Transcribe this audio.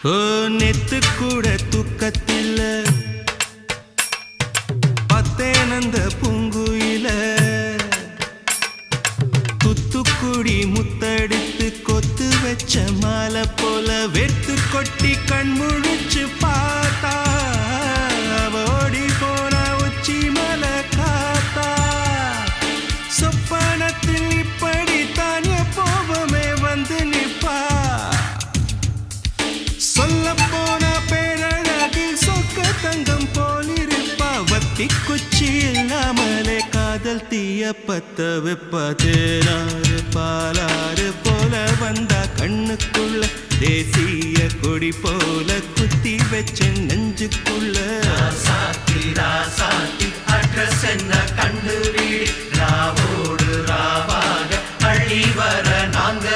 ஓ நெத்து கூட தூக்கத்தில்ல பத்தேனந்த பூங்குயில துத்துக்குடி முத்தடித்து கொத்து வச்ச மாலை போல வெத்து கொட்டி கண் முழிச்சு பார்த்தா ஓடி போன உச்சி மலை காத்தா சொப்பனத்தில் இப்படி தானே போவமே வந்து நிப்பா சொல்ல போன பேரழகில் சொக்க தங்கம் போலிருப்பா வத்தி குச்சி இல்லாமலே காதல் தீய பத்த வெப்ப தேனாறு பாலாறு போல வந்தா கண்ணுக்குள்ள தேசிய கொடி போல குத்தி வச்ச நெஞ்சுக்குள்ள ராசாத்தி ராசாத்தி அட்ரஸ் என்ன கண்டு வீடு ராவோடு ராவாக அள்ளி வர நாங்க